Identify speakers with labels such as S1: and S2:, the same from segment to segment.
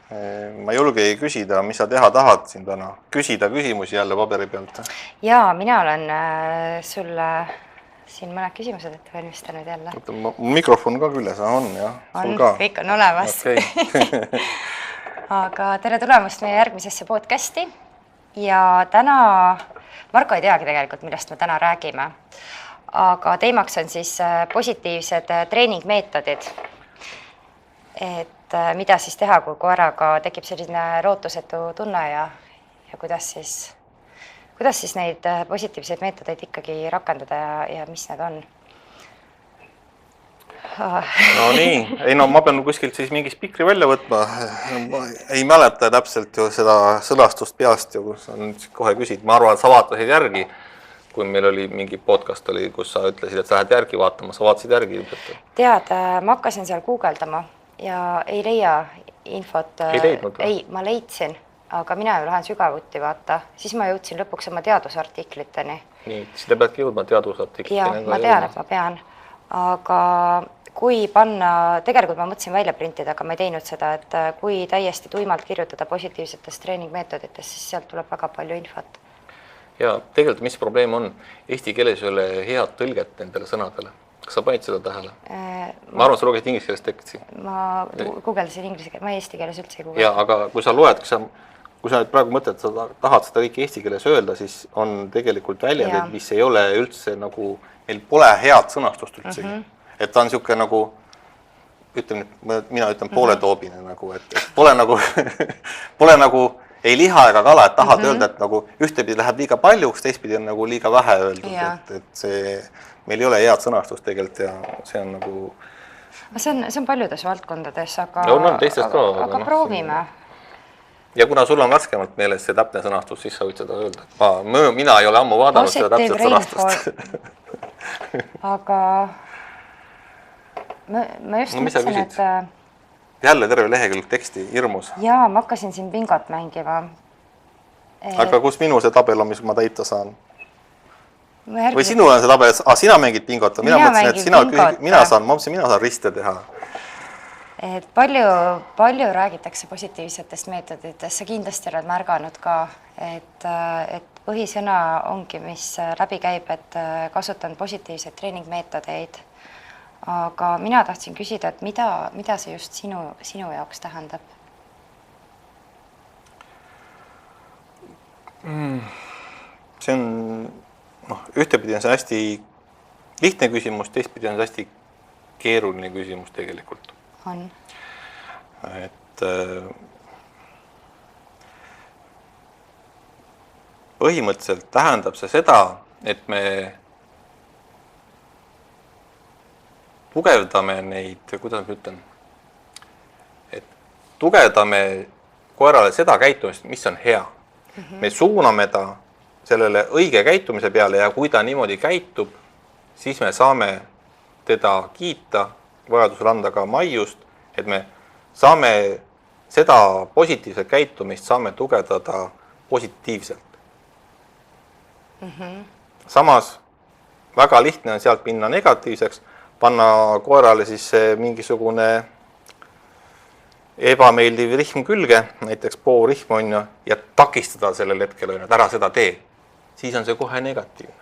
S1: Ma ei julge küsida, mis sa teha tahad siin täna. Küsida küsimusi jälle paberi pealt.
S2: Jaa, mina olen sulle siin mõned küsimused ette valmistanud jälle.
S1: Mikrofon ka küljes on, jah?
S2: On, kõik on olemas.
S1: Okay.
S2: Aga tere tulemast meie järgmisesse podcasti. Ja täna, Marko ei teagi tegelikult, millest me täna räägime. Aga teemaks on siis positiivsed treeningmeetodid. Et mida siis teha, kui koeraga tekib selline lootusetu tunne ja kuidas siis neid positiivseid meetodeid ikkagi rakendada ja mis need on?
S1: No nii, ma pean kuskilt siis mingi spikri välja võtma. Ma ei mäleta täpselt ju seda sõnastust peast, kus sa nüüd kohe küsid. Ma arvan, et sa vaatasid järgi, kui meil oli mingi podcast, kus sa ütlesid, et sa lähed järgi vaatama. Sa vaatasid järgi ilmselt.
S2: Tead, ma hakkasin seal guugeldama ja ei leia infot.
S1: Ei leidnud?
S2: Ei, ma leidsin, aga mina ju lähen sügavuti vaata. Siis ma jõudsin lõpuks oma teadusartikliteni.
S1: Nii, siis te peadki jõudma teadusartikliteni.
S2: Ja, ma tean, et ma pean. Aga kui panna, tegelikult ma mõtlesin välja printida, aga ma ei teinud seda, et kui täiesti tuimalt kirjutada positiivsetest treeningmeetoditest, siis sealt tuleb väga palju infot.
S1: Ja tegelikult mis probleem on? Eesti keeles ei ole head tõlget nendele sõnadele. Kas sa panid seda tähele? Ma arvan, sa lugesid inglise keeles teksti.
S2: Ma guugeldasin inglise keeles, ma eesti keeles üldse ei guugelda.
S1: Ja, aga kui sa loed, kui sa praegu mõtled, et sa tahad seda kõik eesti keeles öelda, siis on tegelikult väljendid, mis ei ole üldse nagu, meil pole head sõnastust üldse. Et ta on niisugune nagu, mina ütlen pooletoobine nagu, et pole nagu ei liha ega kala, et tahad öelda, et nagu ühtepidi läheb liiga paljuks, teistpidi on nagu liiga vähe öeldud, et see meil ei ole head sõnastust tegelikult ja see on nagu...
S2: See on paljudes valdkondades, aga, aga proovime.
S1: Ja kuna sul on värskemalt meeles see täpne sõnastus, siis sa võid seda öelda. Mina ei ole ammu vaadanud seda täpset sõnastust.
S2: Aga ma just mõtlesin, et...
S1: Jälle terve lehekülg teksti, hirmus.
S2: Jaa, ma hakkasin siin bingot mängima.
S1: Aga kus minu see tabel on, mis ma täita saan? Või sinul on see tabel, sina mängid bingot? Mina saan riste teha.
S2: Et palju räägitakse positiivsetest meetoditest, sa kindlasti oled märganud ka, et põhisõna ongi, mis läbi käib, et kasutan positiivseid treeningmeetodeid. Aga mina tahtsin küsida, et mida see just sinu jaoks tähendab?
S1: See on, ühtepidi on see hästi lihtne küsimus, teistpidi on see hästi keeruline küsimus tegelikult.
S2: On.
S1: Et põhimõtteliselt tähendab see seda, et me tugevdame neid, kuidas ma ütlen, et tugevdame koerale seda käitumist, mis on hea. Me suuname ta sellele õige käitumise peale ja kui ta niimoodi käitub, siis me saame teda kiita, vajadusel anda ka maiust, et me saame seda positiivset käitumist saame tugevdada positiivselt. Samas väga lihtne on sealt minna negatiivseks, panna koerale siis mingisugune ebameeldiv rihm külge, näiteks poolrihm on ja takistada sellel hetkel, et ära seda tee. Siis on see kohe negatiivne.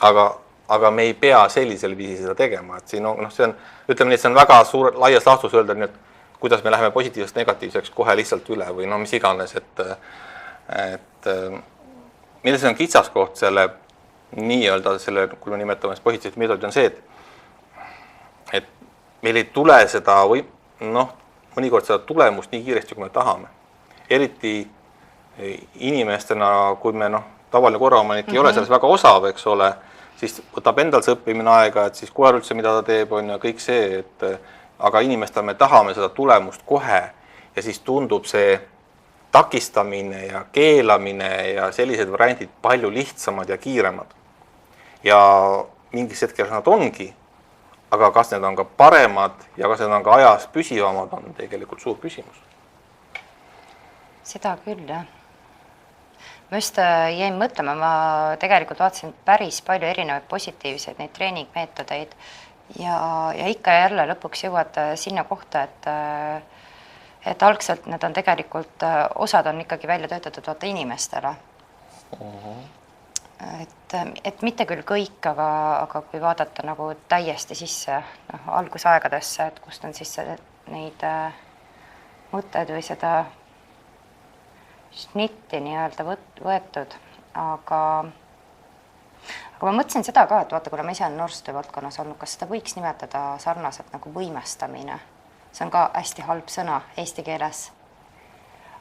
S1: Aga me ei pea sellisel viisi seda tegema. Et siin on, see on, ütleme nii, et see on väga suur, laias laastus öelda, et kuidas me läheme positiivsest negatiivseks kohe lihtsalt üle või mis iganes. Et milles on kitsaskoht selle nii-öelda selle, kui me nimetame positiivset meetodit, on see, et meil ei tule seda või mõnikord seda tulemust nii kiiresti, kui me tahame. Eriti inimestena, kui me tavaline koeraomanik ei ole selles väga osav, eks ole, siis võtab endal see õppimine aega, et siis koer üldse, mida ta teeb, on ja kõik see, et aga inimestel me tahame seda tulemust kohe ja siis tundub see takistamine ja keelamine ja sellised variandid palju lihtsamad ja kiiremad. Ja mingis hetkes nad ongi, aga kas need on ka paremad ja kas need on ka ajas püsivamad, on tegelikult suur küsimus.
S2: Seda küll, jah. Ma just jäin mõtlema, ma tegelikult vaatasin päris palju erinevaid positiivseid neid treeningmeetodeid ja ikka jälle lõpuks jõuad sinna kohta, et algselt need on tegelikult, osad on ikkagi välja töötatud vaata inimestele. Et mitte küll kõik, aga kui vaadata nagu täiesti sisse algusaegadesse, et kust on siis neid mõtted või seda šnitti nii-öelda võetud, aga ma mõtlesin seda ka, et vaata, kuna ma ise olen noorsootöö valdkonnas olnud, kas seda võiks nimetada sarnaselt nagu võimestamine? See on ka hästi halb sõna eesti keeles.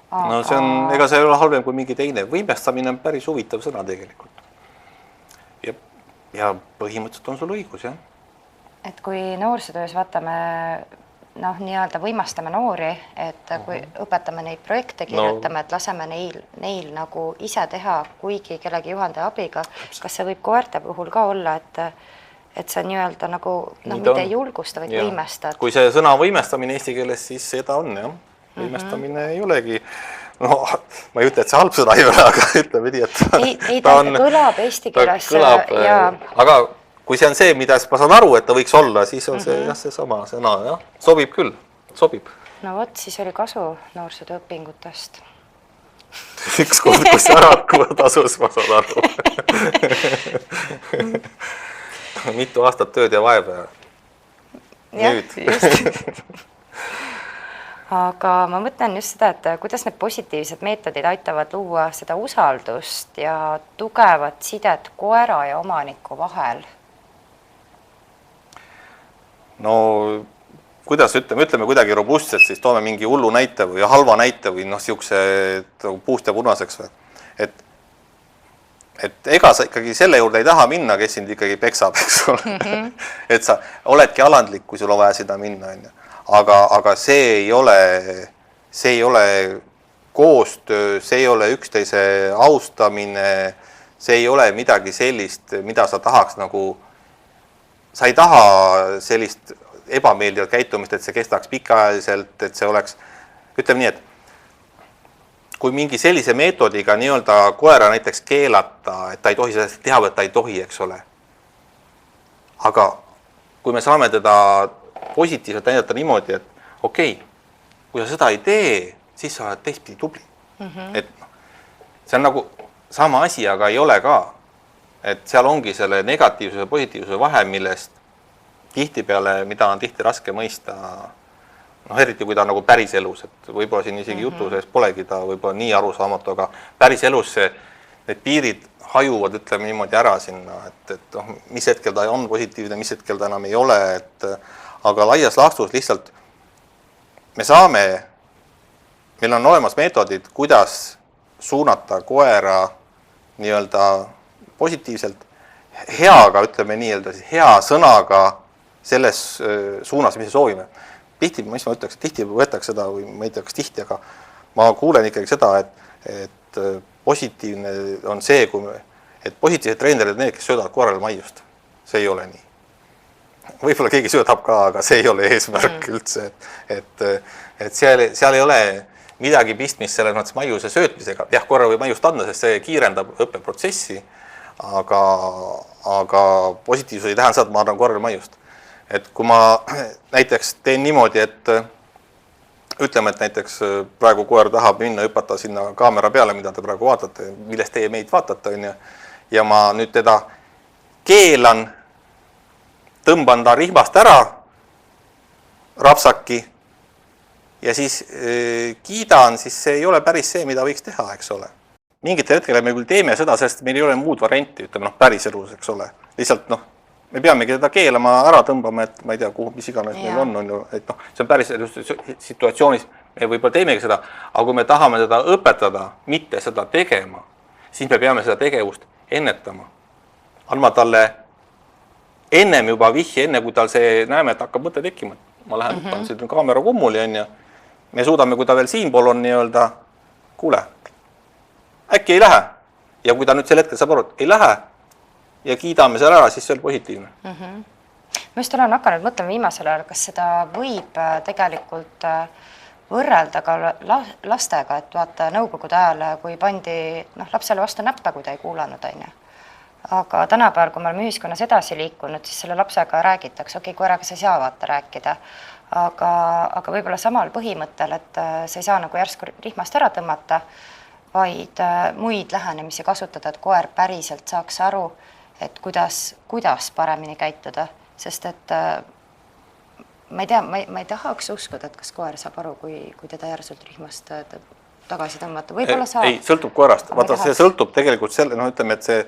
S1: Aga... No see on, ega see ei ole halvem kui mingi teine. Võimestamine on päris huvitav sõna tegelikult. Ja põhimõtteliselt on sul õigus, jah. Et
S2: kui noorsootöös vaatame, nii-öelda võimestame noori, et kui õpetame neid projekte, kirjutame, et laseme neil nagu ise teha, kuigi kellegi juhendaja abiga, kas see võib koerte puhul ka olla, et see nii-öelda nagu, mitte julgusta, vaid võimestad. Kui see sõna võimestamine eesti keeles, siis seda on, jah. Võimestamine ei olegi, ma ei ütle, et see halb sõna ei ole, aga ütleme nii, et ta kõlab eesti keeles.
S1: Aga kui see on see, mida ma saan aru, et ta võiks olla, siis on see jah, see sama sõna, jah. Sobib küll, sobib.
S2: No vot, siis oli kasu noorsootöö õpingutest.
S1: Üks kord, kus Araku tasus, ma saan aru. Mitu aastat tööd ja vaeva. Nüüd. Aga ma mõtlen just seda, et kuidas need positiivsed meetodid aitavad luua seda usaldust ja tugevat sidet koera ja omaniku vahel? No kuidas ütleme kuidagi robustselt, siis toome mingi hullu näite või halva näite või siukse puust ja punaseks. Et ega sa ikkagi selle juurde ei taha minna, kes sind ikkagi peksab, eks ole. Et sa oledki alandlik, kui sul on vaja seda minna. Aga see ei ole koostöö, see ei ole üksteise austamine, see ei ole midagi sellist, mida sa tahaks sa ei taha sellist ebameeldivat käitumist, et see kestaks pikaajaliselt, et see oleks, ütleme nii, et kui mingi sellise meetodiga nii-öelda koera näiteks keelata, et ta ei tohi seda teha, et ta ei tohi, eks ole. Aga kui me saame teda positiivselt näidata niimoodi, et okei, kui sa seda ei tee, siis sa oled teistpidi tubli. Et see on nagu sama asi, aga ei ole ka. Et seal ongi selle negatiivsuse ja positiivsuse vahe, millest tihtipeale, mida on tihti raske mõista, eriti kui ta on nagu päris elus, et võib-olla siin isegi jutu sees polegi ta võib-olla nii arusaamatu, aga päris elus need piirid hajuvad, ütleme niimoodi ära sinna, et mis hetkel ta on positiivne, mis hetkel ta enam ei ole, aga laias laastus lihtsalt meil on olemas meetodid, kuidas suunata koera nii-öelda positiivselt heaga, ütleme nii-öelda hea sõnaga selles suunas, mis me soovime. Tihti, mis ma ütleks, tihti võetaks seda või ma ei tea, kas tihti, aga ma kuulen ikkagi seda, et positiivne on see, et positiivsed treenerid on need, kes söödavad koerale maiust. See ei ole nii. Võib-olla keegi söödab ka, aga see ei ole eesmärk üldse. Et seal ei ole midagi pistmist selles mõttes maiuse söötmisega. Jah, koera võib maiust anda, sest see kiirendab õppeprotsessi, aga positiivsus ei tähenda seda, et ma annan koerale maiust. Et kui ma näiteks teen niimoodi, et ütleme, et näiteks praegu koer tahab minna hüpata sinna kaamera peale, mida te praegu vaatate, millest teie meid vaatate, ja ma nüüd teda keelan, tõmban ta rihmast ära, rapsaki, ja siis kiidan, siis see ei ole päris see, mida võiks teha, eks ole. Mingitel hetkele me küll teeme seda, sest meil ei ole muud varianti, ütleme, päris elus, eks ole. Lihtsalt, me peamegi teda keelama, ära tõmbama, et ma ei tea, mis iganes meil on, et see on päris situatsioonis, me võib-olla teemegi seda, aga kui me tahame teda õpetada, mitte seda tegema, siis me peame seda tegevust ennetama. Andma talle ennem juba vihje, enne kui tal näeme, et hakkab mõte tekkima. Ma lähen võtan siin kaamera kummuli, ja me suudame, kui ta veel siinpool on nii-öelda, kuule, äkki ei lähe. Ja kui ta nüüd sel hetkel saab aru, et ei lähe, ja kiidame seal ära, siis see on positiivne.
S2: Ma just olen hakanud mõtlema viimasel ajal, kas seda võib tegelikult võrrelda ka lastega, et vaata nõukogude ajal, kui pandi lapsele vastu näppe, kui ta ei kuulanud, aga tänapäeval, kui me oleme ühiskonnas edasi liikunud, siis selle lapsega räägitakse, koeraga sa ei saa vaata rääkida, aga võib-olla samal põhimõttel, et sa ei saa nagu järsku rihmast ära tõmmata, vaid muid lähenemisi kasutada, et koer päriselt saaks aru, et kuidas paremini käituda, sest et ma ei tea, ma ei tahaks uskuda, et kas koer saab aru, kui teda järsult rihmast tagasi tõmmata, võib-olla saab.
S1: Ei, sõltub koerast, vaata see sõltub tegelikult selle, ütleme, et see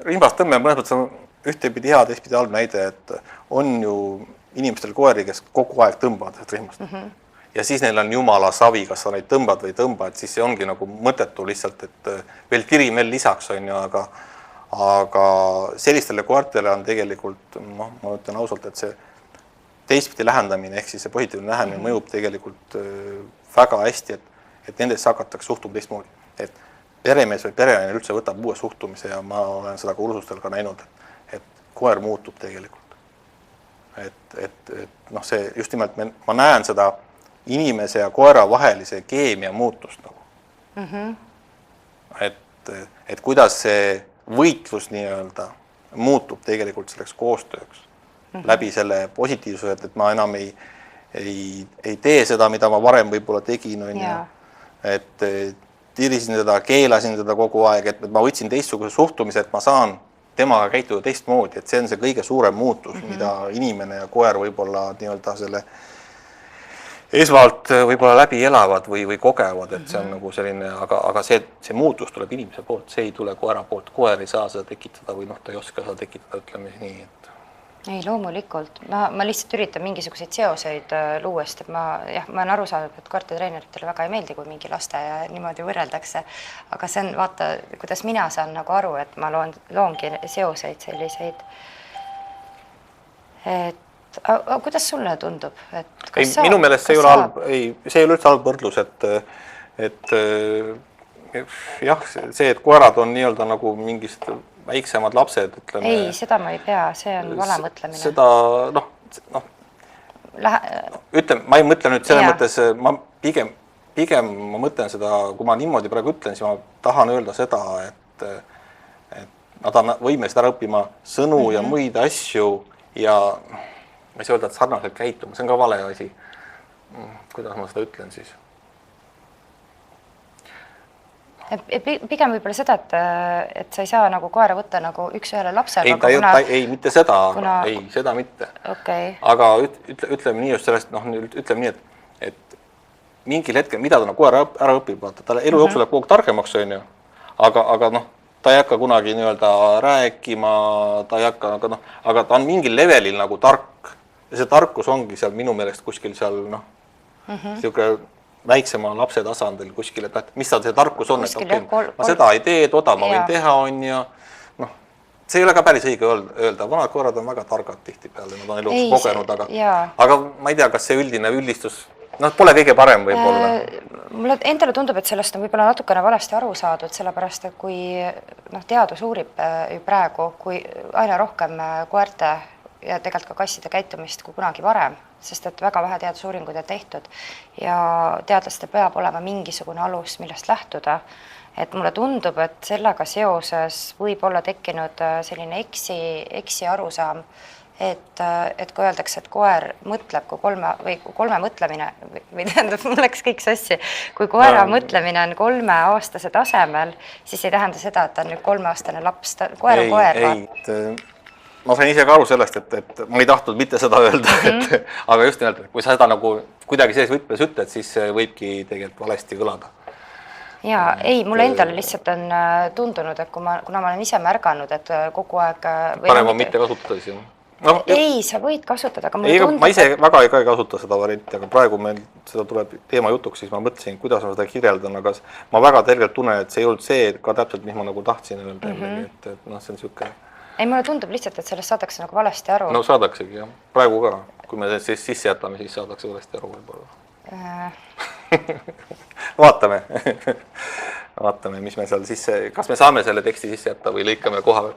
S1: rihmast tõmme mõnes mõttes on ühtepidi hea, teistpidi halb näide, et on ju inimestel koeri, kes kogu aeg tõmbavad rihmast. Ja siis neil on jumala savi, kas sa neid tõmbad või tõmbad, siis see ongi nagu mõttetu lihtsalt, et veel kirim veel lisaks on ju, aga sellistele koertele on tegelikult, ma ütlen ausalt, et see teistpidi lähendamine, ehk siis see positiivne lähenemine mõjub tegelikult väga hästi, et nendesse hakatakse suhtuma teistmoodi. Et peremees või perenaine üldse võtab uue suhtumise ja ma olen seda ka ursustel ka näinud, et koer muutub tegelikult. See just nimelt, ma näen seda inimese ja koera vahelise keemia muutust nagu. Et kuidas see võitlus nii-öelda muutub tegelikult selleks koostööks läbi selle positiivsuse, et ma enam ei tee seda, mida ma varem võib-olla tegin, et tirisin teda, keelasin teda kogu aeg, et ma võtsin teistsuguse suhtumise, et ma saan temaga käituda teistmoodi, et see on see kõige suurem muutus, mida inimene ja koer võib-olla nii-öelda selle esmalt võib-olla läbi elavad või kogevad, et see on nagu selline, aga see muutus tuleb inimese poolt, see ei tule koera poolt, koer ei saa seda tekitada või ta ei oska seda tekitada, ütleme nii, et
S2: ei, loomulikult. Ma lihtsalt üritan mingisuguseid seoseid luuest, et ma olen aru saanud, et koertetreeneritele väga ei meeldi, kui mingi laste ja niimoodi võrreldakse, aga see on, vaata, kuidas mina saan nagu aru, et ma loongi seoseid selliseid. Aga kuidas sulle tundub?
S1: Minu meelest see ei ole halb, see ei ole üldse halb võrdlus, et jah, see, et koerad on nii-öelda nagu mingist väiksemad lapsed, ütleme.
S2: Ei, seda ma ei pea, see on vale mõtlemine.
S1: Seda, ütleme, ma ei mõtle nüüd selles mõttes, ma pigem ma mõtlen seda, kui ma niimoodi praegu ütlen, siis ma tahan öelda seda, et nad on võimelised ära õppima sõnu ja muid asju ja ma ei saa öelda, et sarnaselt käituma, see on ka vale asi. Kuidas ma seda ütlen siis? Pigem võib-olla seda, et sa ei saa nagu koera võtta nagu üks ühele lapsele. Ei, mitte seda, ei, seda mitte. Aga ütleme nii just sellest, ütleme nii, et mingil hetkel, mida ta nagu koera ära õpib, ta elu jooksul läheb kogu targemaks, on ju, aga ta ei hakka kunagi nii-öelda rääkima, ta ei hakka, aga ta on mingil levelil nagu tark. Ja see tarkus ongi seal minu meelest kuskil seal, siuke väiksema lapse tasandil kuskil, et mis see tarkus on, et ma seda ei tee, toda ma võin teha, on ja see ei ole ka päris õige öelda, vanad koerad on väga targad tihtipeale, nad on elus kogenud, aga ma ei tea, kas see üldistus, pole kõige parem võib-olla.
S2: Mulle endale tundub, et sellest on võib-olla natukene valesti aru saadud, sellepärast, et kui teadus uurib ju praegu, kui aina rohkem koerte ja tegelikult ka kasside käitumist kui kunagi varem, sest et väga vähe teadusuuringuid on tehtud ja teadlastel peab olema mingisugune alus, millest lähtuda. Et mulle tundub, et sellega seoses võib olla tekkinud selline eksi arusaam, et kui öeldakse, et koer mõtleb, kui kolme mõtlemine, või tähendab, mul läks kõik sassi, kui koera mõtlemine on 3-aastase tasemel, siis ei tähenda seda, et ta on nüüd 3-aastane laps, koer on koer.
S1: Ma sain ise ka aru sellest, et ma ei tahtnud mitte seda öelda, aga just nimelt, et kui sa seda nagu kuidagi selles võtmes ütled, siis võibki tegelikult valesti kõlada.
S2: Jaa, ei, mulle endale lihtsalt on tundunud, et kuna ma olen ise märganud, et kogu aeg...
S1: Parem on mitte kasutada siis.
S2: Ei, sa võid kasutada, aga mulle tundub...
S1: Ma ise väga ei kasuta seda varianti, aga praegu meil seda tuleb teema jutuks, siis ma mõtlesin, kuidas ma seda kirjeldan, aga ma väga tervelt tunnen, et see ei olnud see ka täpselt, mis ma nagu tahtsin öelda, et see on siuke...
S2: Ei, mulle tundub lihtsalt, et sellest saadakse nagu valesti aru.
S1: No saadaksegi, jah. Praegu ka. Kui me siis sisse jätame, siis saadakse valesti aru võib-olla. Vaatame, mis me seal sisse... Kas me saame selle teksti sisse jätta või lõikame koha veel?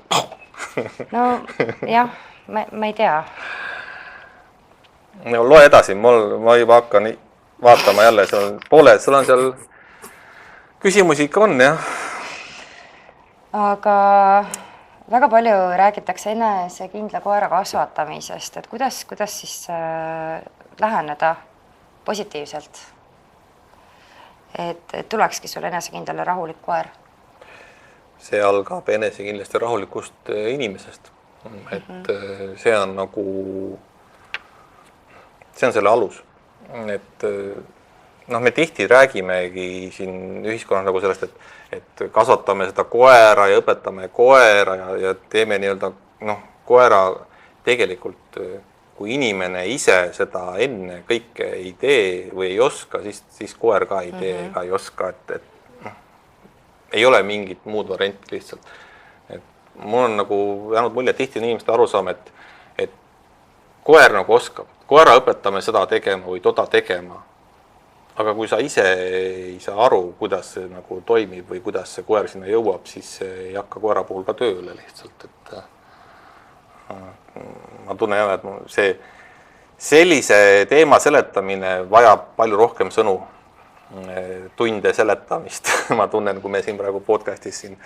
S2: No, jah, ma ei tea.
S1: No, loe edasi. Ma juba hakkan vaatama jälle. Sul on seal küsimusi ikka on, jah.
S2: Aga... Väga palju räägitakse enesekindla koera kasvatamisest, et kuidas siis läheneda positiivselt, et tulekski sulle enesekindel ja rahulik koer?
S1: See algab enesekindlasti rahulikust inimesest. Et see on nagu, see on selle alus. Et noh, me tihti räägimegi siin ühiskonnas nagu sellest, et kasvatame seda koera ja õpetame koera ja teeme nii-öelda koera tegelikult, kui inimene ise seda enne kõike ei tee või ei oska, siis koer ka ei tee ega ei oska, et ei ole mingit muud varianti lihtsalt. Et mul on nagu jäänud mulje, tihti on inimeste arusaam, et koer nagu oskab. Koera õpetame seda tegema või toda tegema. Aga kui sa ise ei saa aru, kuidas see nagu toimib või kuidas see koer sinna jõuab, siis ei hakka koera puhul ka tööle lihtsalt. Et ma tunnen jah, et see sellise teema seletamine vajab palju rohkem sõnu, tunde seletamist. Ma tunnen, kui me siin praegu podcastis siin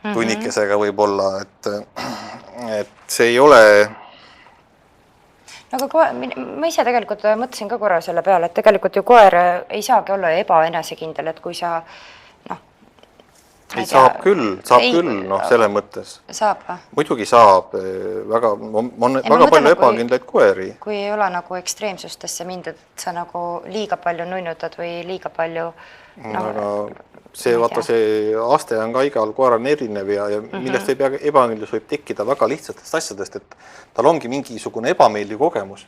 S1: tunnikesega võib olla, et see ei ole...
S2: Aga ma ise tegelikult mõtlesin ka korra selle peale, et tegelikult ju koer ei saagi olla ebaenesekindel, et kui sa
S1: saab küll, selle mõttes.
S2: Saab või?
S1: Muidugi saab, väga palju ebakindlaid koeri.
S2: Kui ei ole nagu ekstreemsustesse mind, et sa nagu liiga palju nunnutad või liiga palju...
S1: see aste on ka igal koeral erinev ja millest ebakindlus võib tekkida väga lihtsatest asjadest, et tal ongi mingisugune ebameeldiv kogemus.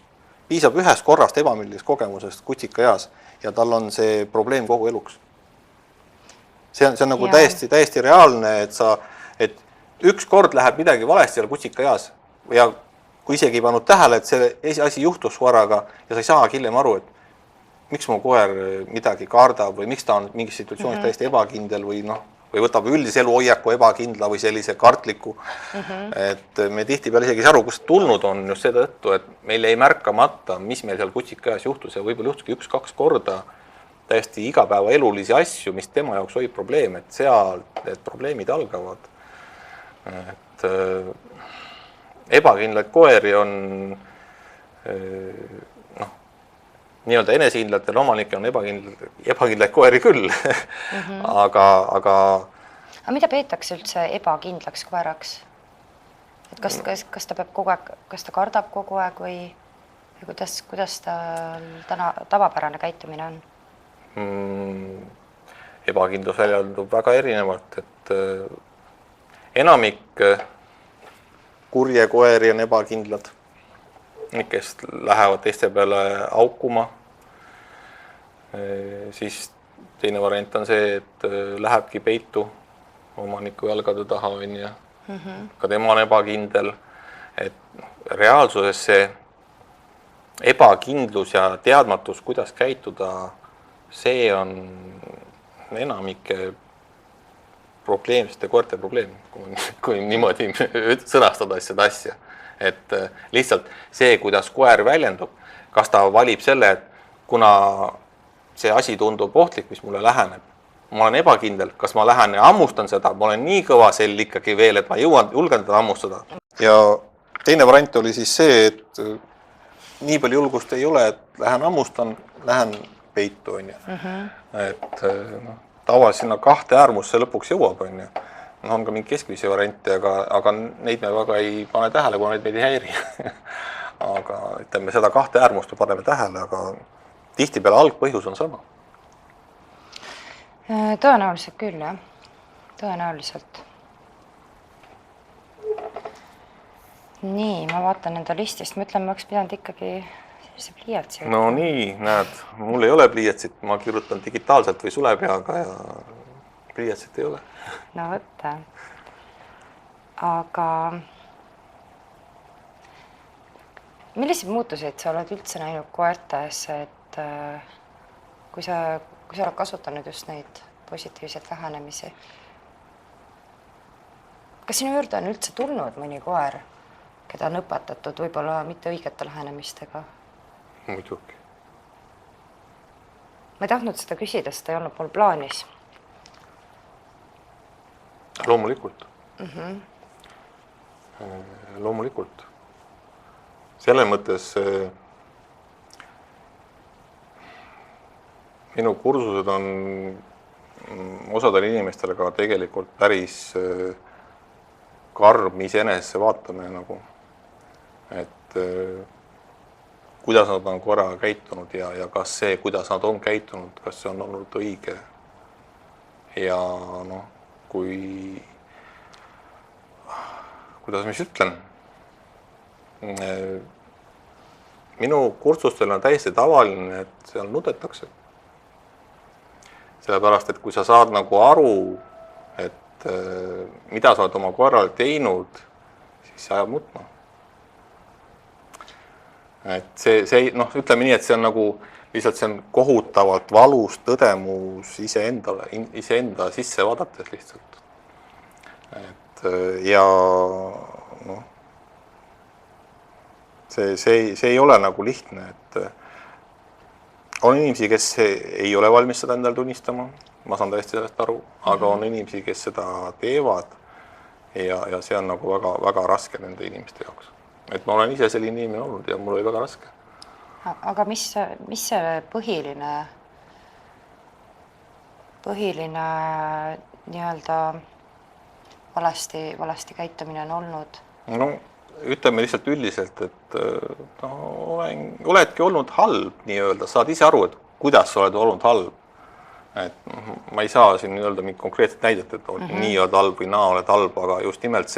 S1: Piisab ühest korrast ebameeldivast kogemusest kutsika eas ja tal on see probleem kogu eluks. See on nagu täiesti reaalne, et üks kord läheb midagi valesti seal kutsika eas ja kui isegi ei pannud tähele, et see asi juhtus koeraga ja sa ei saa hiljem aru, et miks mu koer midagi kardab või miks ta on mingis situatsioonis täiesti ebakindel või võtab üldise eluhoiaku ebakindla või sellise kartliku. Et me tihtipeale isegi aru, kust tulnud on just seetõttu, et meil ei märkamata, mis meil seal kutsika eas juhtus ja võib-olla juhtuski 1-2 korda täiesti igapäeva elulisi asju, mis tema jaoks oli probleem, et seal need probleemid algavad. Et ebakindlaid koeri on nii-öelda enesekindlatel omanikel on ebakindlaid koeri küll. Aga
S2: mida peetakse üldse ebakindlaks koeraks? Et kas ta peab kogu aeg, kas ta kardab kogu aeg või kuidas ta tavapärane käitumine on?
S1: Ebakindlus väljendub väga erinevalt, et enamik kurje koeri on ebakindlad, kes lähevad teiste peale aukuma. Siis teine variant on see, et lähebki peitu omaniku jalgade taha ja ka tema on ebakindel. Et reaalsuses see ebakindlus ja teadmatus, kuidas käituda, see on enamike probleemsete koerte probleem, kui niimoodi sõnastada seda asja. Et lihtsalt see, kuidas koer väljendub, kas ta valib selle, et kuna see asi tundub ohtlik, mis mulle läheneb, ma olen ebakindel, kas ma lähen ja hammustan seda, ma olen nii kõva sell ikkagi veel, et ma julgen teda hammustada. Ja teine variant oli siis see, et nii palju julgust ei ole, et lähen hammustan, lähen peitu. Et tavaliselt sinna 2 äärmusse lõpuks jõuab. On ka mingi keskvisi variante, aga neid me väga ei pane tähele, kuna neid meid ei häiri. Aga ütleme, seda 2 äärmust me paneme tähele, aga tihtipeale algpõhjus on sama.
S2: Tõenäoliselt küll, jah. Tõenäoliselt. Nii, ma vaatan enda listist. Ma ütlen, ma oleks pidanud ikkagi sellise pliiatsi.
S1: No nii, näed, mul ei ole pliiatsit. Ma kirjutan digitaalselt või sulepeaga ja pliiatsit ei ole.
S2: No võtta. Aga milliseid muutuseid sa oled üldse näinud koertes, et kui sa oled kasutanud just neid positiivseid lähenemisi? Kas sinu juurde on üldse tulnud mõni koer, keda on õpetatud võib-olla mitte õigete lähenemistega?
S1: Muidugi.
S2: Ma ei tahtnud seda küsida, sest ei olnud mul plaanis.
S1: Loomulikult. Loomulikult. Selle mõttes minu kursused on osadel inimestel ka tegelikult päris karm iseenesesse vaatamine nagu, et kuidas nad on korraga käitunud ja kas see, kuidas nad on käitunud, kas see on olnud õige. Ja noh, kuidas ma siis ütlen, minu kursustel on täiesti tavaline, et seal nutetakse. Sellepärast, et kui sa saad nagu aru, et mida sa oled oma korral teinud, siis see ajab nutma. Et see noh, ütleme nii, et see on nagu lihtsalt see on kohutavalt valus tõdemus iseenda sisse vaadates lihtsalt. Et ja noh, see ei ole nagu lihtne, et on inimesi, kes ei ole valmis seda endale tunnistama, ma saan täiesti sellest aru, aga on inimesi, kes seda teevad ja see on nagu väga, väga raske nende inimeste jaoks. Et ma olen ise selline inimene olnud ja mul oli väga raske.
S2: Aga mis see põhiline nii-öelda valasti käitumine on olnud?
S1: No ütleme lihtsalt üldiselt, et oledki olnud halb nii-öelda, saad ise aru, et kuidas sa oled olnud halb. Et ma ei saa siin öelda mingit konkreetset näidet, et nii oled halb või naa oled halb, aga just nimelt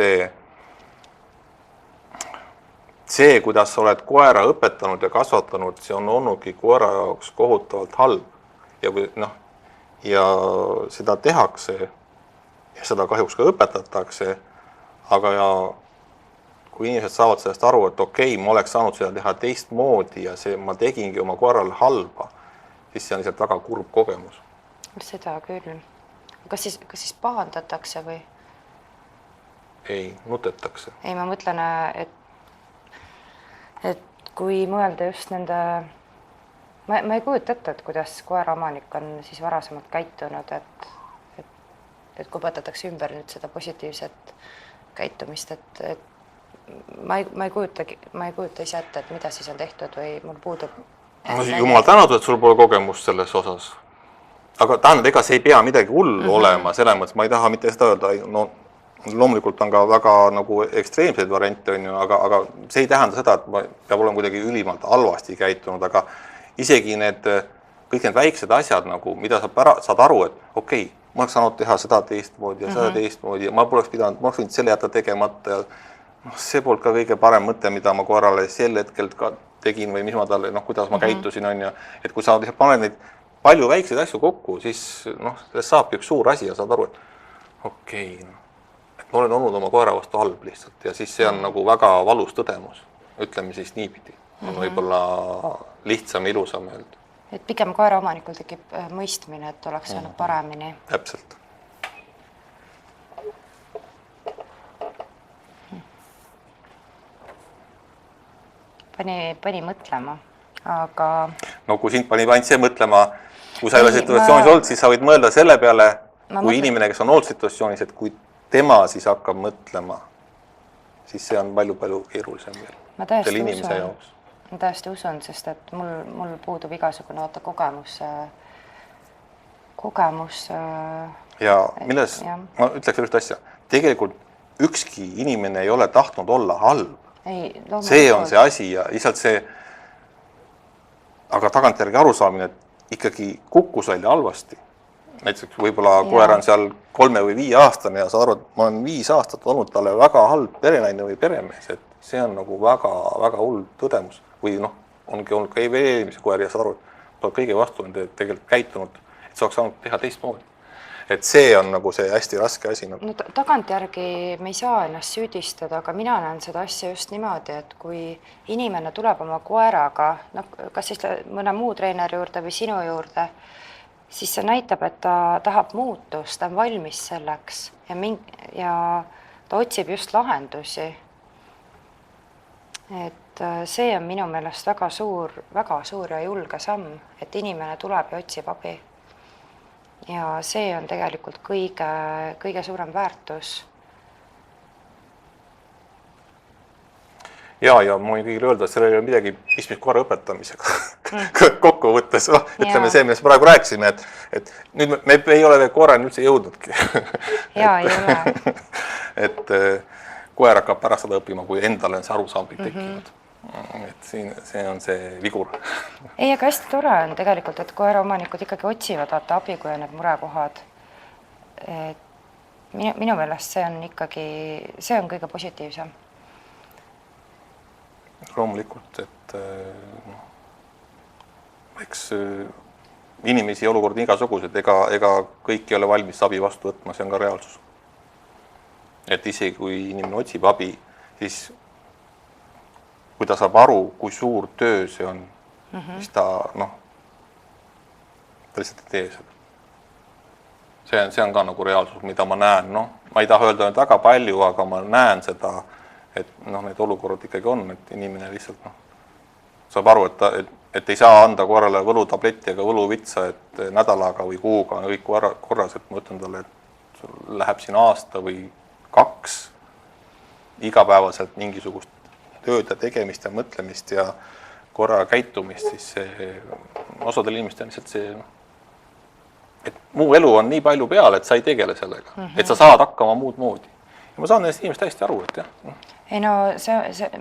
S1: see, kuidas sa oled koera õpetanud ja kasvatanud, see on olnudki koera jaoks kohutavalt halb. Ja seda tehakse ja seda kahjuks ka õpetatakse, aga kui inimesed saavad sellest aru, et okei, ma oleks saanud seda teha teistmoodi ja ma tegingi oma koerale halba, siis see on lihtsalt väga kurb kogemus.
S2: Seda küll. Kas siis pahandatakse või?
S1: Ei, nutetakse.
S2: Ei, ma mõtlen, et kui mõelda just nende... Ma ei kujuta ette, et kuidas koeraomanik on siis varasemalt käitunud, et kui võtatakse ümber nüüd seda positiivset käitumist, et ma ei kujuta ise ette, et mida siis on tehtud või mul puudub...
S1: Jumal tänatud, et sul pole kogemust selles osas. Aga tähendab, ega see ei pea midagi hullu olema, selles mõttes ma ei taha mitte seda öelda, no loomulikult on ka väga nagu ekstreemseid variante, aga see ei tähenda seda, et ma peab olema kuidagi ülimalt halvasti käitunud, aga isegi kõik need väiksed asjad, nagu, mida sa saad aru, et okei, ma oleks saanud teha seda teistmoodi ja seda teistmoodi ja ma oleks võinud selle jätta tegemata ja see poolt ka kõige parem mõte, mida ma korrale sel hetkel ka tegin või mis ma talle, kuidas ma käitusin, on ja et kui sa paned neid palju väikseid asju kokku, siis sellest saabki üks suur asi ja saad aru, et okei, et ma olen olnud oma koera vastu halb lihtsalt ja siis see on nagu väga valus tõdemus, ütleme siis niipidi, on võib-olla lihtsam ja ilusam öelda.
S2: Et pigem koeraomanikul tekib mõistmine, et oleks saanud paremini.
S1: Täpselt.
S2: Pani mõtlema, aga... No
S1: kui sind pani see mõtlema, kui sa ei ole situatsioonis olnud, siis sa võid mõelda selle peale, kui inimene, kes on olnud situatsioonis, et kui tema siis hakkab mõtlema, siis see on palju-palju keerulisem veel.
S2: Ma täiesti usun, sest et mul puudub igasugune kogemus.
S1: Ja milles, ma ütleks üht asja, tegelikult ükski inimene ei ole tahtnud olla halb. See on see asi ja lihtsalt see, aga tagantjärgi arusaamine, et ikkagi kukkus välja halvasti. Näiteks võib-olla koer on seal 3 või 5 aastane ja saad aru, et ma olen 5 aastat olnud talle väga halb perenaine või peremees, et see on nagu väga, väga hull tõdemus. Või ongi olnud ka eelmise koer ja saad aru, et kõige vastu on tegelikult käitunud, et sa oleks saanud teha teistmoodi. Et see on nagu see hästi raske asi.
S2: No tagantjärgi me ei saa ennast süüdistada, aga mina näen seda asja just niimoodi, et kui inimene tuleb oma koeraga, kas siis mõne muu treeneri juurde või sinu juurde, siis see näitab, et ta tahab muutust, ta on valmis selleks ja ta otsib just lahendusi. Et see on minu meelest väga suur ja julge samm, et inimene tuleb ja otsib abi. Ja see on tegelikult kõige suurem väärtus.
S1: ja ma võin kõigile öelda, et sellel ei ole midagi pistmist koera õpetamisega kokkuvõttes, ütleme see, millest praegu rääkisime, et nüüd me ei ole veel koerani üldse jõudnudki.
S2: Ei ole.
S1: Et koer hakkab pärast seda õppima, kui endale on see arusaamlik tekkinud. Et siin see on see vigur.
S2: Ei, aga hästi tore on tegelikult, et koeraomanikud ikkagi otsivad abi, kui on need murekohad. Minu meelest see on ikkagi, see on kõige positiivsem.
S1: Loomulikult, et eks inimesi olukord on igasugused, ega kõik ei ole valmis abi vastu võtma, see on ka reaalsus. Et isegi kui inimene otsib abi, siis kui ta saab aru, kui suur töö see on, siis ta lihtsalt ei tee seda. See on ka nagu reaalsus, mida ma näen. Ma ei taha öelda väga palju, aga ma näen seda, et need olukorrad ikkagi on, et inimene lihtsalt saab aru, et ei saa anda koerale võlutabletti ega võluvitsa, et nädalaga või kuuga on kõik korras, et ma ütlen talle, et sul läheb siin aasta või 2 igapäevaselt mingisugust tööd ja tegemist ja mõtlemist ja korra käitumist, siis osadel inimestel on lihtsalt see, et muu elu on nii palju peal, et sa ei tegele sellega, et sa saad hakkama muud moodi. Ja ma saan nendest inimest hästi aru, et jah.
S2: Ei no,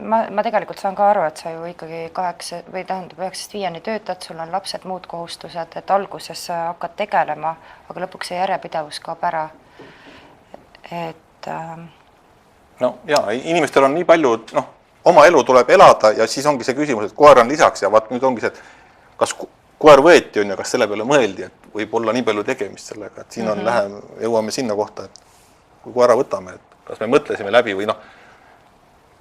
S2: ma tegelikult saan ka aru, et sa ju ikkagi 9-5 töötad, sul on lapsed, muud kohustused, et alguses hakkad tegelema, aga lõpuks see järjepidavus kaob ära.
S1: No jaa, inimestel on nii palju, oma elu tuleb elada ja siis ongi see küsimus, et koer on lisaks ja vaat nüüd ongi see, et kas koer võeti on ja kas selle peale mõeldi, et võib olla nii palju tegemist sellega, et siin on jõuame sinna kohta, et kui koera võtame, et kas me mõtlesime läbi või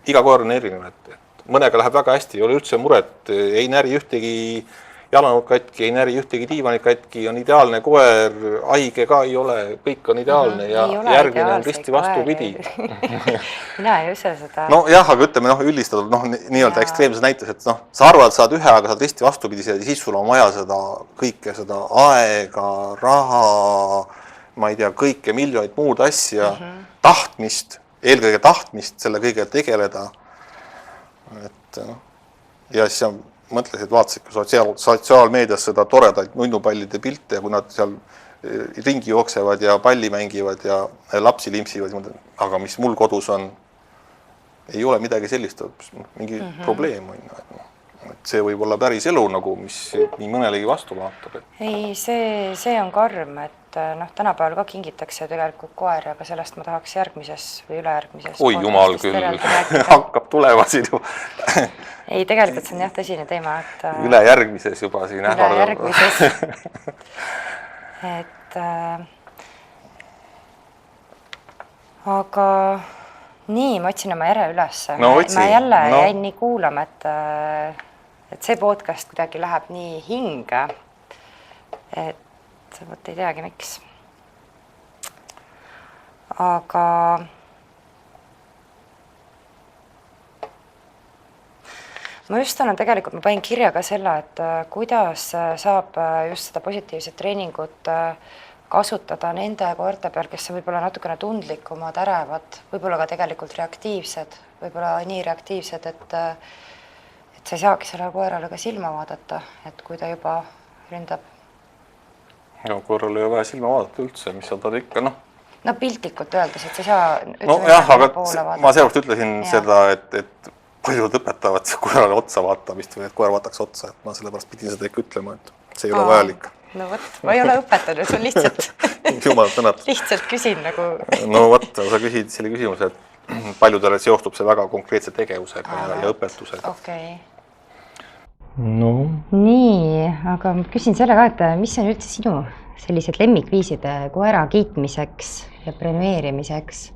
S1: iga koer on erinev, et mõnega läheb väga hästi, ei ole üldse muret, ei näri ühtegi jalanõud katki, ei näri ühtegi diivanit katki, on ideaalne koer, haige ka ei ole, kõik on ideaalne ja järgmine on risti vastupidi.
S2: Mina ei usu seda.
S1: No jah, aga ütleme üldistatult, nii-öelda ekstreemses näites, et sa arvad, saad ühe, aga saad risti vastupidi ja siis sul on vaja seda kõike, seda aega, raha, ma ei tea, kõike miljonit muud asja, tahtmist, eelkõige tahtmist selle kõige tegeleda. Et ja siis mõtlesid, vaatasid sotsiaalmeedias seda toredaid nunnupallide pilte ja kui nad seal ringi jooksevad ja palli mängivad ja lapsi limpsivad, aga mis mul kodus on, ei ole midagi sellist, mingi probleem on. Et see võib olla päris elu, mis nii mõnelegi vastu vaatab.
S2: Ei, see on karm, et tänapäeval ka kingitakse tegelikult koer, aga sellest ma tahaks järgmises või ülejärgmises.
S1: Oi jumal küll, hakkab tulema siin ju.
S2: Ei, tegelikult see on jah tõsine teema, et
S1: ülejärgmises juba siin
S2: ülejärgmises. Et aga nii, ma otsin oma ere üles. Ma jälle jäin nii kuulama, et see podcast kuidagi läheb nii hinge, et võt ei teagi miks. Aga ma just tänan tegelikult, ma panin kirja ka selle, et kuidas saab just seda positiivset treeningut kasutada nende koerte peal, kes on võib-olla natukene tundlikumad, ärevad, võib-olla ka tegelikult reaktiivsed, võib-olla nii reaktiivsed, et sa ei saagi selle koerale ka silma vaadata, et kui ta juba ründab.
S1: Ja koerale ei ole vaja silma vaadata üldse, mis sa tal ikka,
S2: No piltlikult öeldes, et sa ei saa...
S1: No jah, aga ma sellepärast ütlesin seda, et paljud õpetavad koerale otsa vaatamist või et koer vaataks otsa, et ma sellepärast pidin seda ikka ütlema, et see ei ole vajalik.
S2: No võt, ma ei ole õpetanud, see on lihtsalt
S1: Jumal tänad.
S2: Lihtsalt küsin nagu...
S1: No võt, sa küsid selle küsimuse, et paljudele seostub see väga konkreetse tegevusega ja õpetusega.
S2: Okei.
S1: No.
S2: Nii, aga ma küsin selle ka, et mis on üldse sinu sellised lemmikviisid koera kiitmiseks ja premeerimiseks?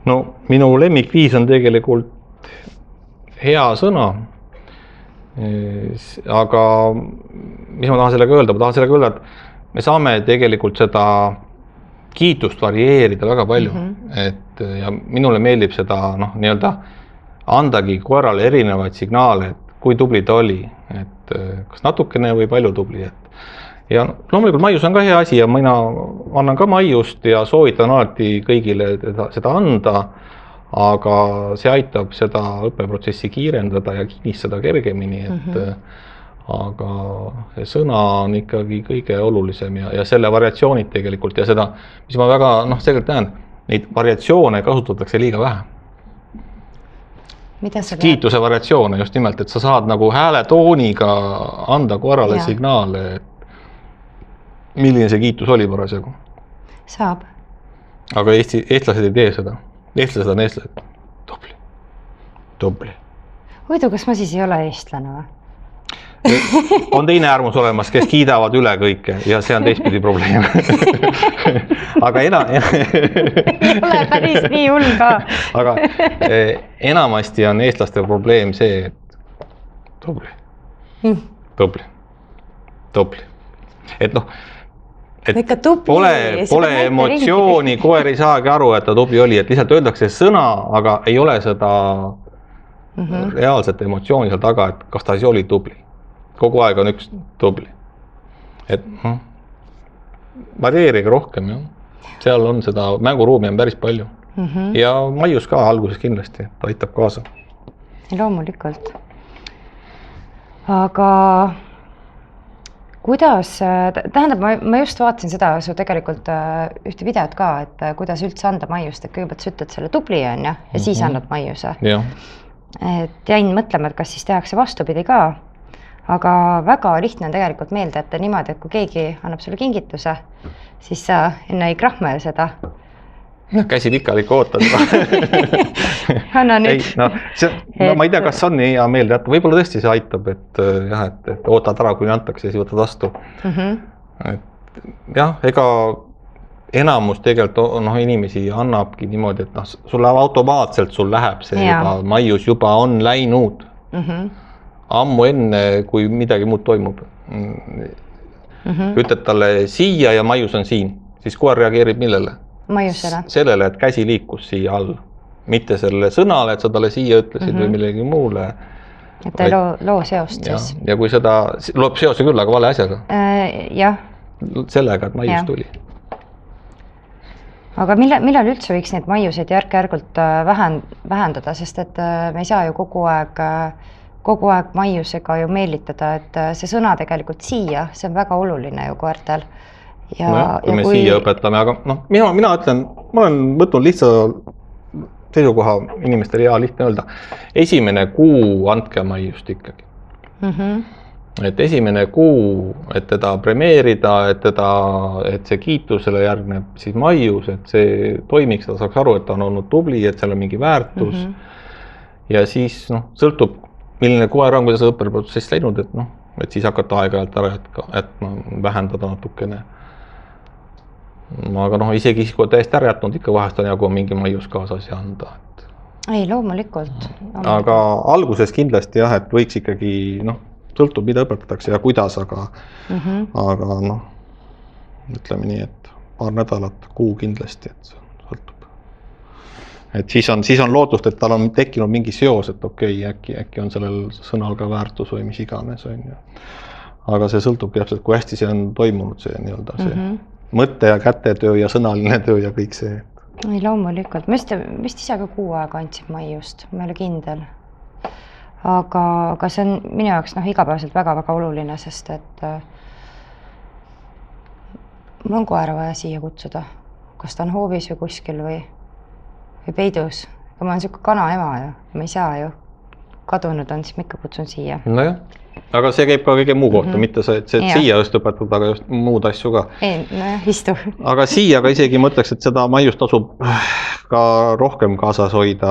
S1: No minu lemmikviis on tegelikult hea sõna, aga mis ma tahan sellega öelda? Ma tahan sellega öelda, et me saame tegelikult seda kiitust varieerida väga palju. Et, ja minule meeldib seda nii-öelda andagi koerale erinevaid signaale, et kui tubli ta oli, et kas natukene või palju tubli. Ja loomulikult maius on ka hea asi ja mina annan ka maiust ja soovitan alati kõigile seda anda, aga see aitab seda õppeprotsessi kiirendada ja kinnistada kergemini, et aga see sõna on ikkagi kõige olulisem ja selle variatsioonid tegelikult ja seda, mis ma väga selgelt näen, neid variatsioone kasutatakse liiga vähe. Kiituse variatsioone just nimelt, et sa saad nagu hääletooniga anda koerale signaale, et milline see kiitus oli parasjagu.
S2: Saab.
S1: Aga eestlased ei tee seda. Eestlased on eestlased. Tubli.
S2: Huvitav, kas ma siis ei ole eestlane või?
S1: On teine äärmus olemas, kes kiidavad üle kõike ja see on teistpidi probleem. Aga ei
S2: ole päris nii hull ka.
S1: Aga enamasti on eestlaste probleem see, et tubli. Et et pole emotsiooni, koer ei saagi aru, et ta tubli oli, et lihtsalt öeldakse sõna, aga ei ole seda reaalset emotsiooni seal taga, et kas ta siis oli tubli. Kogu aeg on üks tubli. Et varieerige rohkem, seal on seda mänguruumi on päris palju. Ja maius ka alguses kindlasti, ta aitab kaasa.
S2: Loomulikult. Aga kuidas, tähendab, ma just vaatasin seda su tegelikult ühte videot ka, et kuidas üldse anda maiust, et kõigepealt sa ütled selle tubli on ja siis annad maiuse. Et jäin mõtlema, et kas siis tehakse vastupidi ka. Aga väga lihtne on tegelikult meelde, et niimoodi, et kui keegi annab sulle kingituse, siis sa enne ei krahme seda.
S1: Käsid ikka ootad.
S2: Anna nüüd.
S1: Ma ei tea, kas on nii hea meelde, et võib-olla tõesti see aitab, et ootad ära, kui antakse ja siis võtad vastu. Jah, ega enamus tegelikult inimesi annabki niimoodi, et sul läheb automaatselt, sul läheb see juba, maius juba on läinud. Ammu enne, kui midagi muud toimub. Ütled talle siia ja maius on siin, siis koer reageerib millele?
S2: Maiusele.
S1: Sellele, et käsi liikus siia all. Mitte selle sõnale, et sa talle siia ütlesid või millegi muule.
S2: Et ta ei loo seost siis.
S1: Ja kui seda, loob seose küll, aga vale asjaga.
S2: Jah.
S1: Sellega, et maius tuli.
S2: Aga millal üldse võiks neid maiuseid järk-järgult vähendada, sest et me ei saa ju kogu aeg maiusega ju meelitada, et see sõna tegelikult siia, see on väga oluline ju koertel.
S1: Kui me siia õpetame, aga mina ütlen, ma olen võtnud lihtsa seisukoha inimestele hea lihtne öelda. Esimene kuu andke maiust ikkagi. Et esimene kuu, et teda premeerida, et see kiitusele järgneb siis maius, et see toimiks, ta saaks aru, et ta on olnud tubli, et seal on mingi väärtus. Ja siis sõltub, milline koer on, kuidas õppeprotsess läinud, et siis hakata aeg-ajalt ära, et vähendada natukene. Aga isegi kui täiesti ära jätnud, ikka vahest on jagu mingi maius kaasas ja anda.
S2: Ei, loomulikult.
S1: Aga alguses kindlasti jah, et võiks ikkagi, sõltub, mida õpetatakse ja kuidas, aga ütleme nii, et paar nädalat, kuu kindlasti, et sõltub. Et siis on lootust, et tal on tekkinud mingi seos, et okei, äkki on sellel sõnal ka väärtus või mis iganes on. Aga see sõltub täpselt, kui hästi see on toimunud, see nii-öelda see mõtte ja kätetöö ja sõnaline töö ja kõik see.
S2: Ei, loomulikult. Ma vist ise ka kuu aega andsin maiust, ma ei ole kindel. Aga see on minu jaoks igapäevaselt väga-väga oluline, sest et mul on koera vaja siia kutsuda. Kas ta on hoovis või kuskil või peidus. Aga ma olen selline kana ema ju, ma ei saa ju. Kadunud on, siis ma ikka kutsun siia.
S1: Nojah, aga see käib ka kõige muu kohta, mitte see, et siia just õpetada, aga just muud asju ka.
S2: Nojah, istu.
S1: Aga siia ka isegi mõtleks, et seda maiust tasub ka rohkem kaasas hoida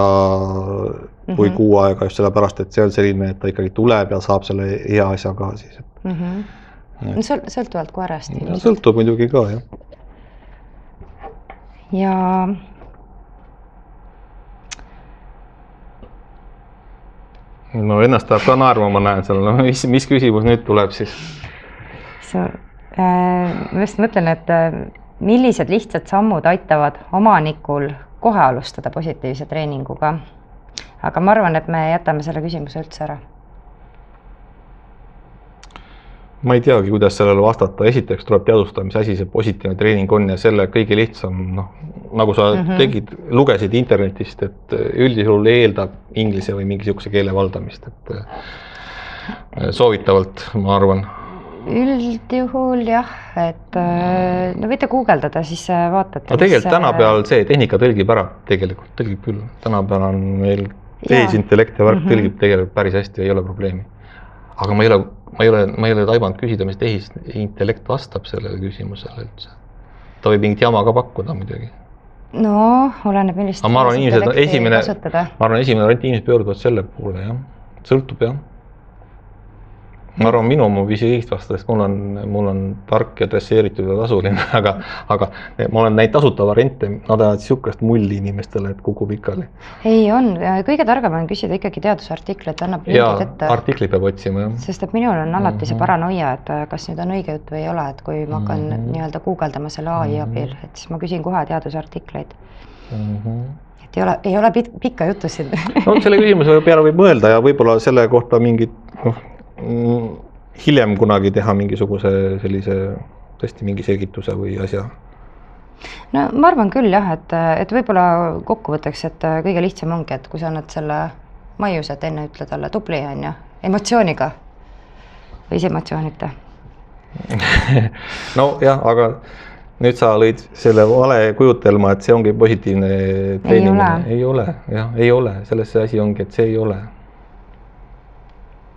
S1: kui kuu aega just sellepärast, et see on selline, et ta ikkagi tuleb ja saab selle hea asja ka siis.
S2: Sõltuvalt koerast.
S1: Sõltub muidugi ka, jah.
S2: Ja
S1: ennast tahab ka naerma, ma näen seal. Mis küsimus nüüd tuleb siis?
S2: Ma just mõtlen, et millised lihtsad sammud aitavad omanikul kohe alustada positiivse treeninguga? Aga ma arvan, et me jätame selle küsimuse üldse ära.
S1: ma ei teagi, kuidas sellele vastata. Esiteks tuleb teadvustada, mis asi see positiivne treening on ja selle kõige lihtsam, nagu sa lugesid internetist, et üldjuhul eeldab inglise või mingisuguse keele valdamist, et soovitavalt, ma arvan.
S2: Üldjuhul jah, et no võite guugeldada, siis vaatate.
S1: No tegelikult tänapäeval see tehnika tõlgib ära, tegelikult tõlgib küll. Tänapäeval on meil tehisintellekt ja värk tõlgib tegelikult päris hästi, ei ole probleemi. Aga ma ei ole taibanud küsida, mis tehisintellekt vastab sellele küsimusele üldse. Ta võib mingit jama ka pakkuda midagi.
S2: No, oleneb millist
S1: tehisintellekti kasutada. Ma arvan, esimene variant inimesed pöörduvad selle poole, jah. Sõltub, jah. Ma arvan, minu oma visiigist vastades, mul on tark ja dresseeritud ja tasuline, aga ma olen näinud tasuta variante, nad ajavad sihukest mulli inimestele, et kukub ikali.
S2: Ei on, kõige targem on küsida ikkagi teadusartiklit, annab lingid ette.
S1: Ja artikli peab otsima, jah.
S2: Sest et minul on alati see paranoia, et kas nüüd on õige jutt või ei ole, et kui ma hakkan nii-öelda guugeldama selle AI abil, et siis ma küsin kohe teadusartikleid. Et ei ole pikka juttu siin.
S1: No selle küsimuse peale võib mõelda ja võib-olla selle kohta mingid hiljem kunagi teha mingisuguse sellise tõesti mingi selgituse või asja.
S2: No ma arvan küll jah, et võib-olla kokkuvõtteks, et kõige lihtsam ongi, et kui sa annad selle maiuse, et enne ütle talle tubli on ja emotsiooniga või ise emotsioonita. No jah, aga nüüd sa lõid selle vale kujutelma, et see ongi positiivne treenimine. Ei ole, jah, ei ole. Selles see asi ongi, et see ei ole.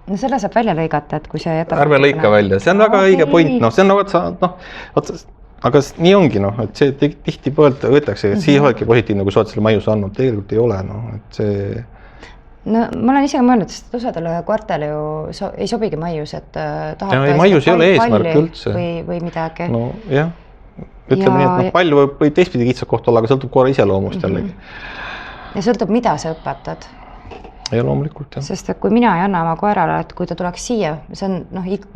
S2: No selle saab välja lõigata, et kui see jätab...
S1: Ärme lõika välja, see on väga õige point, see on aga nii ongi, et see tihti võetakse, et siia oledki positiivne, kui sa oled selle maiuse andnud, tegelikult ei ole, et see...
S2: No ma olen ise ka mõelnud, sest osadele kvartale ju ei sobigi maius, et tahab
S1: maius ei ole eesmärk üldse.
S2: Või midagi.
S1: No jah, ütleme nii, et palju võib teistpidi kitsad koht olla, aga sõltub koera iseloomust jällegi.
S2: Ja sõltub, mida sa õpetad.
S1: Ja loomulikult, jah.
S2: Sest et kui mina ei anna oma koerale, et kui ta tuleks siia, see on,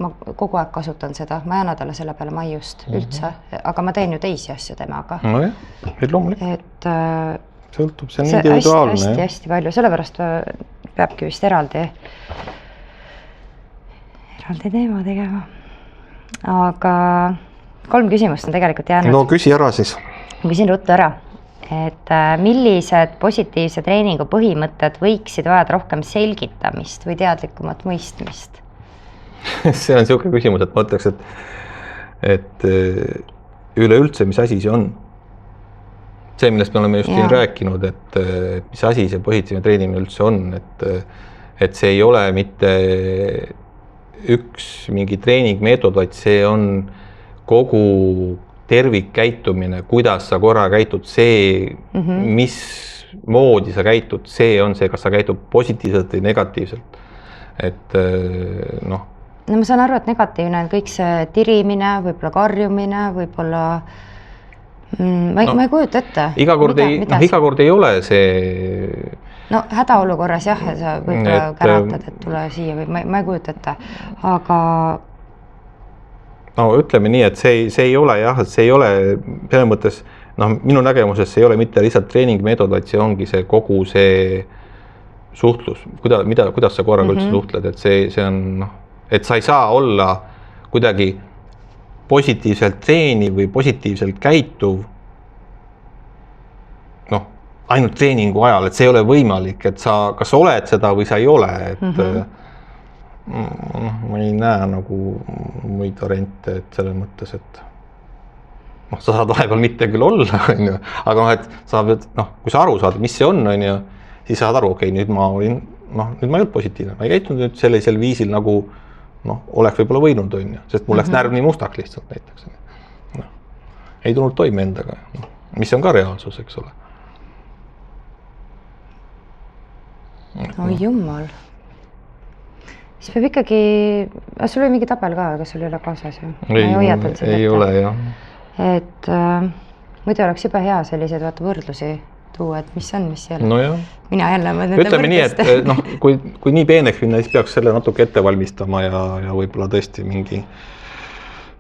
S2: ma kogu aeg kasutan seda, ma ei anna talle selle peale maiust üldse, aga ma teen ju teisi asju temaga.
S1: No jah, loomulikult.
S2: Et
S1: sõltub, see on individuaalne.
S2: Hästi palju, sellepärast peabki vist eraldi teema tegema. Aga 3 küsimust on tegelikult jäänud.
S1: No küsi ära siis.
S2: Küsin ruttu ära. Et millised positiivse treeningu põhimõtted võiksid vajada rohkem selgitamist või teadlikumat mõistmist?
S1: See on siuke küsimus, et ma ütleks, et üleüldse, mis asi see on? See, millest me oleme just siin rääkinud, et mis asi see positiivne treenimine üldse on, et see ei ole mitte üks mingi treeningmeetod, vaid see on kogu tervikkäitumine, kuidas sa korra käitud, see, mis moodi sa käitud, see on see, kas sa käitud positiivselt või negatiivselt. Et No
S2: ma saan aru, et negatiivne on kõik see tirimine, võib-olla karjumine, võib-olla... Ma ei kujuta ette.
S1: Iga kord ei ole see...
S2: No hädaolukorras jah, sa võib-olla käratad, et tule siia või ma ei kujuta ette, aga...
S1: No ütleme nii, et see ei ole jah, et see ei ole selles mõttes, minu nägemuses see ei ole mitte lihtsalt treeningmeetod, vaid see ongi see kogu see suhtlus, kuidas sa korraga üldse suhtled, et see on, et sa ei saa olla kuidagi positiivselt treeniv või positiivselt käituv ainult treeningu ajal, et see ei ole võimalik, et sa kas oled seda või sa ei ole, et ma ei näe nagu muid variante, et selles mõttes, et sa saad vahepeal mitte küll olla, aga et sa pead, kui sa aru saad, mis see on, siis saad aru, okei, nüüd ma ei olnud positiivne, ma ei käitunud nüüd sellisel viisil nagu oleks võib-olla võinud, sest mul läks närv nii mustaks lihtsalt näiteks. Ei tulnud toime endaga, mis on ka reaalsus, eks ole.
S2: Oi jumal. Siis peab ikkagi, sul oli mingi tabel ka, aga sul ei ole kaasas ju?
S1: Ei ole, jah.
S2: Et muidu oleks juba hea selliseid võrdlusi tuua, et mis on, mis ei ole.
S1: No jah.
S2: Mina jälle
S1: ütleme nii, et kui nii peeneks minna, siis peaks selle natuke ette valmistama ja võib-olla tõesti mingi...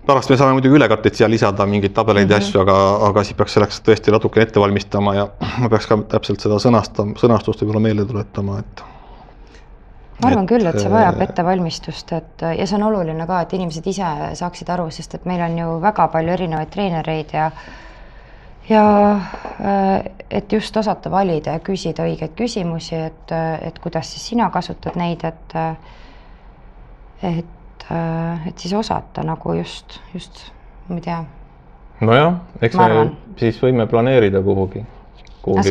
S1: Pärast me saame muidugi ülekatteid siia lisada mingeid tabeleid ja asju, aga siis peaks selleks tõesti natuke ette valmistama ja ma peaks ka täpselt seda sõnastust võib-olla meelde tuletama, et...
S2: ma arvan küll, et see vajab ettevalmistust, et ja see on oluline ka, et inimesed ise saaksid aru, sest et meil on ju väga palju erinevaid treenereid ja et just osata valida ja küsida õigeid küsimusi, et kuidas siis sina kasutad neid, et siis osata nagu just, ma ei tea.
S1: Nojah, eks me siis võime planeerida kuhugi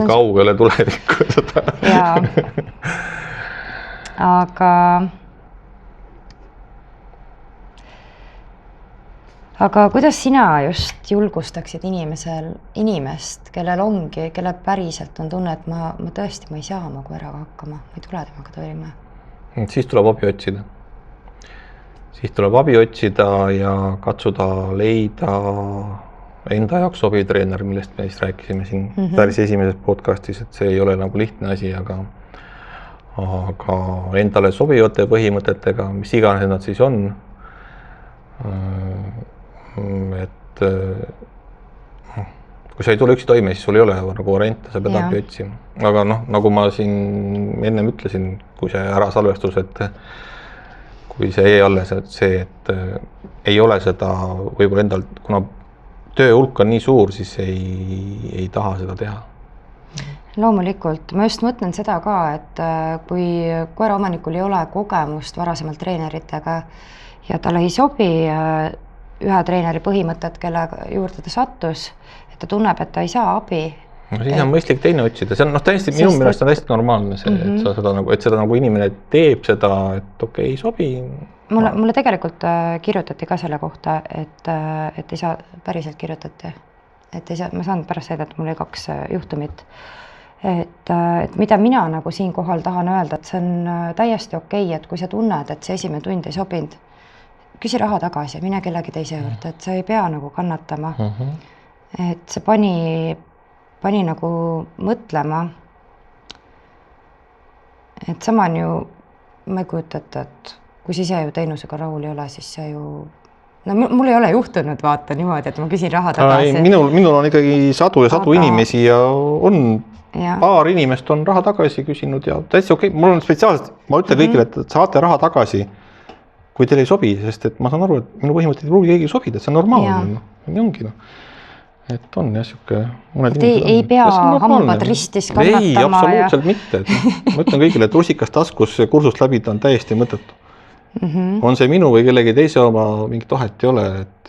S1: kaugele tulevikku seda.
S2: Jaa, aga kuidas sina just julgustaksid inimest, kellel päriselt on tunne, et ma tõesti ei saa oma koeraga hakkama, ma ei tule temaga toime?
S1: Siis tuleb abi otsida. Siis tuleb abi otsida ja katsuda leida enda jaoks sobiv treener, millest me siis rääkisime siin päris esimeses podcastis, et see ei ole nagu lihtne asi, aga endale sobivate põhimõtetega, mis iganes nad siis on. Et kui sa ei tule üksi toime, siis sul ei ole nagu variante, sa pead abi otsima. Aga nagu ma siin ennem ütlesin, kui see ärasalvestus, et kui see ei ole see, et ei ole seda võib-olla endal, kuna töö hulk on nii suur, siis ei taha seda teha.
S2: Loomulikult, ma just mõtlen seda ka, et kui koeraomanikul ei ole kogemust varasemalt treeneritega ja talle ei sobi ühe treeneri põhimõtted, kelle juurde ta sattus, et ta tunneb, et ta ei saa abi.
S1: No, siis on mõistlik teine otsida, see on täiesti, minu meelest on täiesti normaalne see, et seda nagu inimene teeb seda, et okei, ei sobi.
S2: Mulle tegelikult kirjutati ka selle kohta, et ei saa, päriselt kirjutati, et ei saa, ma saan pärast seda, et mul oli 2 juhtumit. Et mida mina nagu siin kohal tahan öelda, et see on täiesti okei, et kui sa tunned, et see esimene tund ei sobinud, küsi raha tagasi, mine kellegi teise juurde, et sa ei pea nagu kannatama. Et see pani nagu mõtlema, et sama on ju, ma ei kujuta, et kui sa ise ju teenusega rahul ei ole, siis see ju, mul ei ole juhtunud vaata niimoodi, et ma küsin raha tagasi.
S1: Minul on ikkagi sadu ja sadu inimesi ja on paar inimest on raha tagasi küsinud ja täitsa okei. Mul on spetsiaalselt, ma ütlen kõigile, et saate raha tagasi, kui teil ei sobi, sest et ma saan aru, et minu põhimõtted ei pruugi keegi sobida, et see on normaalne. Nii ongi. Et on jah siuke...
S2: Ei pea hambad ristis kannatama.
S1: Ei, absoluutselt mitte. Ma ütlen kõigile, et rusikas taskus kursust läbida on täiesti mõttetu. On see minu või kellegi teise oma mingit vahet ei ole, et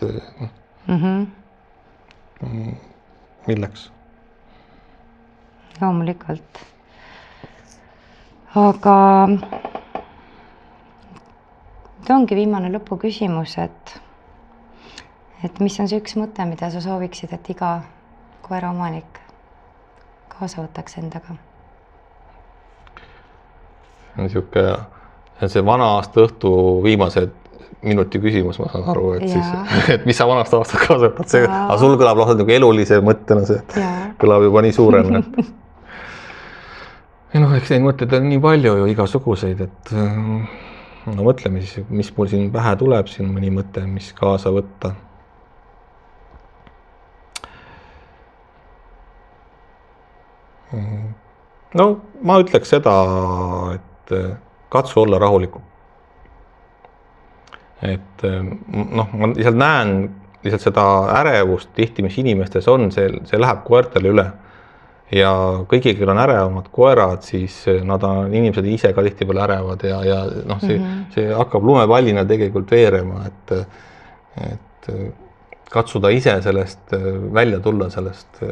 S1: milleks?
S2: Loomulikult. Aga see ongi viimane lõpuküsimus, et mis on see üks mõte, mida sa sooviksid, et iga koeraomanik kaasa võtaks endaga? See vana aasta õhtu viimased minuti küsimus, ma saan aru, et siis, et mis sa vanast aastast kaasa võtad, see, aga sul kõlab lahti nagu elulise mõttena, see kõlab juba nii suurena. Eks neid mõtteid on nii palju ju igasuguseid, et mõtleme siis, mis mul siin pähe tuleb, siin mõni mõte, mis kaasa võtta. Ma ütleks seda, et katsu olla rahulikum. Et ma lihtsalt näen lihtsalt seda ärevust tihti, mis inimestes on, see läheb koertele üle. Ja kõigi, kellel on ärevamad koerad, siis inimesed ise ka tihti peale ärevad ja see hakkab lumepallina tegelikult veerema, et katsuda ise sellest välja tulla, sellest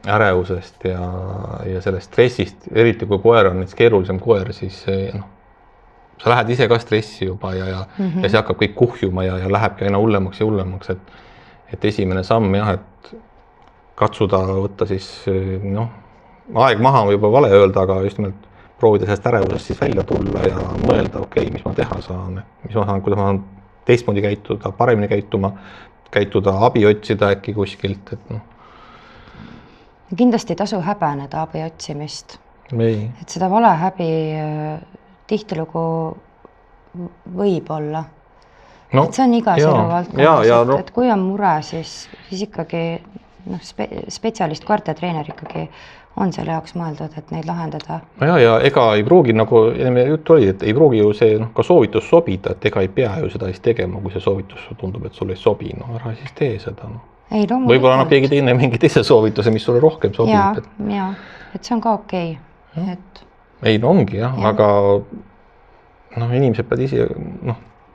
S2: ärevusest ja sellest stressist, eriti kui koer on keerulisem koer, siis sa lähed ise ka stressi juba ja see hakkab kõik kuhjuma ja lähebki aina hullemaks ja hullemaks, et esimene samm jah, et katsuda võtta siis, aeg maha on juba vale öelda, aga just nimelt proovida sellest ärevusest siis välja tulla ja mõelda, okei, mis ma teha saan, kuidas ma saan teistmoodi käituda, paremini käituda, abi otsida äkki kuskilt, Kindlasti ei tasu häbeneda abi otsimist.
S1: Ei.
S2: Et seda valehäbi tihtilugu võib olla. Et see on igas eluvaldkonnas, et kui on mure, siis ikkagi noh, spetsialist, koertetreener ikkagi on selle jaoks mõeldud, et neid lahendada.
S1: Ja ega ei pruugi, nagu jutt oli, et ei pruugi ju see ka soovitus sobida, et ega ei pea ju seda siis tegema, kui see soovitus tundub, et sulle ei sobi, no ära siis tee seda.
S2: Ei,
S1: võib-olla annab keegi teine mingi teise soovituse, mis sulle rohkem sobib.
S2: Ja, et see on ka okei. Et...
S1: Ei, no ongi jah, aga inimesed peavad ise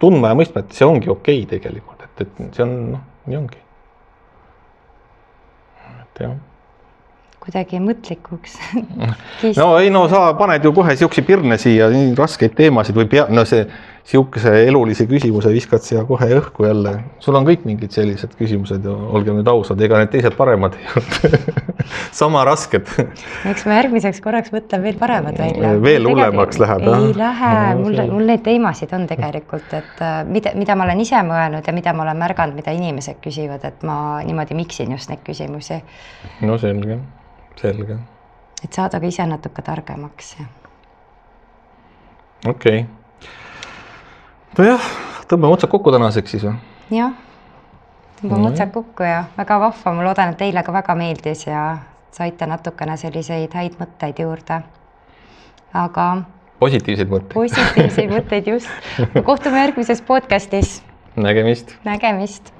S1: tundma ja mõistma, et see ongi okei tegelikult, et see on, nii ongi. Et jah.
S2: Kuidagi mõtlikuks.
S1: sa paned ju kohe siukse pirne siia, nii raskeid teemasid või siukese elulise küsimuse viskad siia kohe õhku jälle. Sul on kõik mingid sellised küsimused ja olgem nüüd ausad, ega need teised paremad ei olnud. Sama rasked.
S2: Eks ma järgmiseks korraks mõtlen veel paremad välja.
S1: Veel hullemaks läheb.
S2: Ei lähe, mul neid teemasid on tegelikult, et mida ma olen ise mõelnud ja mida ma olen märganud, mida inimesed küsivad, et ma niimoodi miksin just neid küsimusi.
S1: No selge.
S2: Et saada ka ise natuke targemaks.
S1: Okei. No jah, tõmbame otsad kokku tänaseks siis või?
S2: Jah, tõmbame otsad kokku ja väga vahva. Ma loodan, et teile ka väga meeldis ja saite natukene selliseid häid mõtteid juurde. Aga...
S1: Positiivseid mõtteid.
S2: Positiivseid mõtteid just. Kohtume järgmises podcastis.
S1: Nägemist.
S2: Nägemist.